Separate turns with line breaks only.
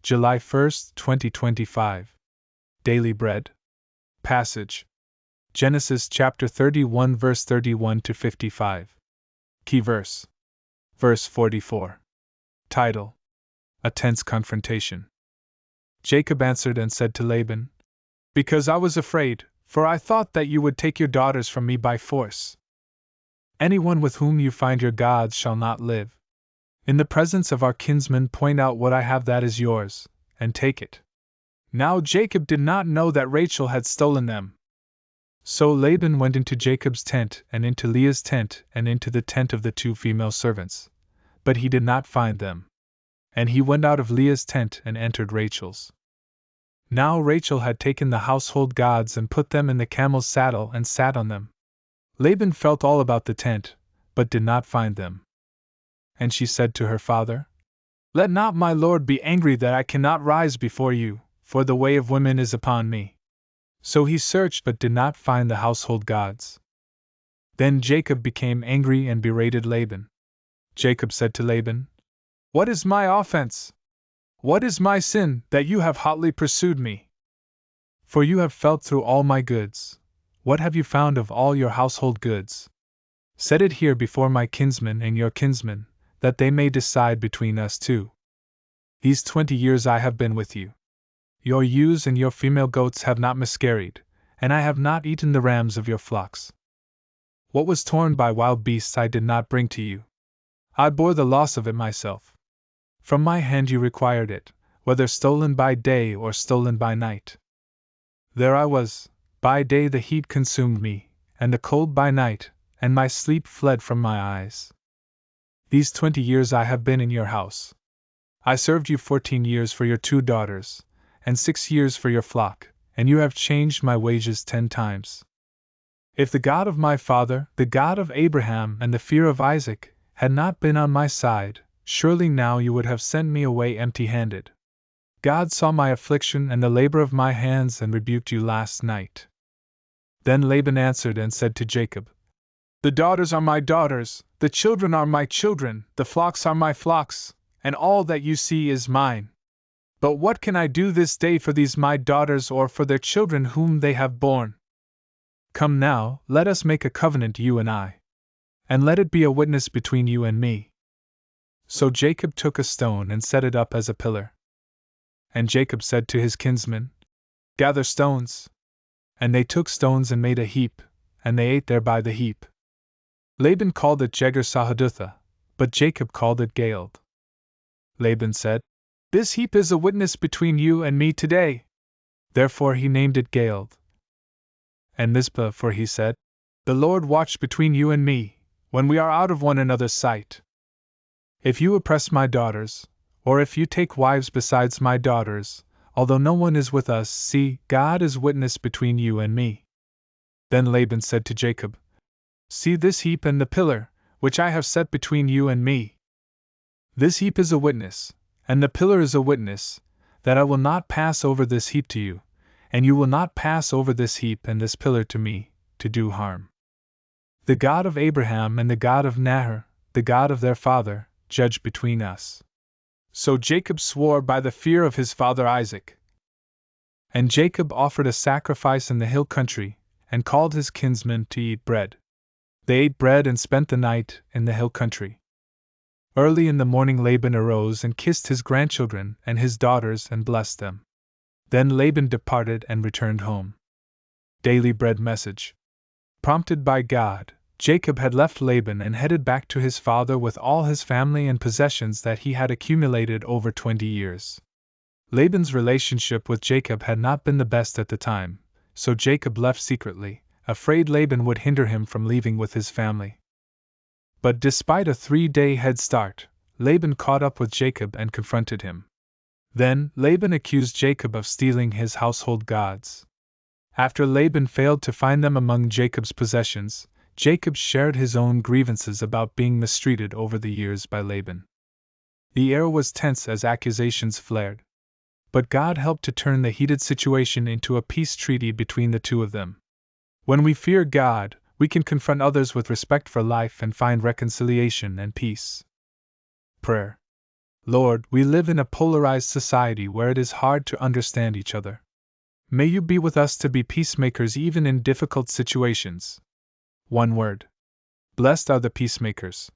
July 1st, 2025. Daily Bread. Passage. Genesis chapter 31 verse 31 to 55. Key verse. Verse 44. Title: A Tense Confrontation. Jacob answered and said to Laban, "Because I was afraid, for I thought that you would take your daughters from me by force. Anyone with whom you find your gods shall not live. In the presence of our kinsmen point out what I have that is yours, and take it." Now Jacob did not know that Rachel had stolen them. So Laban went into Jacob's tent and into Leah's tent and into the tent of the 2 female servants, but he did not find them. And he went out of Leah's tent and entered Rachel's. Now Rachel had taken the household gods and put them in the camel's saddle and sat on them. Laban felt all about the tent, but did not find them. And she said to her father, "Let not my lord be angry that I cannot rise before you, for the way of women is upon me." So he searched but did not find the household gods. Then Jacob became angry and berated Laban. Jacob said to Laban, "What is my offense? What is my sin, that you have hotly pursued me? For you have felt through all my goods. What have you found of all your household goods? Set it here before my kinsmen and your kinsmen, that they may decide between us two. These 20 years I have been with you. Your ewes and your female goats have not miscarried, and I have not eaten the rams of your flocks. What was torn by wild beasts I did not bring to you. I bore the loss of it myself. From my hand you required it, whether stolen by day or stolen by night. There I was, by day the heat consumed me, and the cold by night, and my sleep fled from my eyes. These 20 years I have been in your house. I served you 14 years for your 2 daughters, and 6 years for your flock, and you have changed my wages 10 times. If the God of my father, the God of Abraham and the fear of Isaac, had not been on my side, surely now you would have sent me away empty-handed. God saw my affliction and the labor of my hands and rebuked you last night." Then Laban answered and said to Jacob, "The daughters are my daughters, the children are my children, the flocks are my flocks, and all that you see is mine. But what can I do this day for these my daughters or for their children whom they have borne? Come now, let us make a covenant, you and I. And let it be a witness between you and me." So Jacob took a stone and set it up as a pillar. And Jacob said to his kinsmen, "Gather stones." And they took stones and made a heap, and they ate there by the heap. Laban called it Jegar-Sahadutha, but Jacob called it Galeed. Laban said, "This heap is a witness between you and me today." Therefore he named it Galeed. And Mizpah, for he said, "The Lord watch between you and me, when we are out of one another's sight. If you oppress my daughters, or if you take wives besides my daughters, although no one is with us, see, God is witness between you and me." Then Laban said to Jacob, "See this heap and the pillar, which I have set between you and me. This heap is a witness, and the pillar is a witness, that I will not pass over this heap to you, and you will not pass over this heap and this pillar to me, to do harm. The God of Abraham and the God of Nahor, the God of their father, judge between us." So Jacob swore by the fear of his father Isaac. And Jacob offered a sacrifice in the hill country, and called his kinsmen to eat bread. They ate bread and spent the night in the hill country. Early in the morning Laban arose and kissed his grandchildren and his daughters and blessed them. Then Laban departed and returned home. Daily Bread Message. Prompted by God, Jacob had left Laban and headed back to his father with all his family and possessions that he had accumulated over 20 years. Laban's relationship with Jacob had not been the best at the time, so Jacob left secretly, afraid Laban would hinder him from leaving with his family. But despite a 3-day head start, Laban caught up with Jacob and confronted him. Then Laban accused Jacob of stealing his household gods. After Laban failed to find them among Jacob's possessions, Jacob shared his own grievances about being mistreated over the years by Laban. The air was tense as accusations flared. But God helped to turn the heated situation into a peace treaty between the two of them. When we fear God, we can confront others with respect for life and find reconciliation and peace. Prayer. Lord, we live in a polarized society where it is hard to understand each other. May you be with us to be peacemakers even in difficult situations. One word. Blessed are the peacemakers.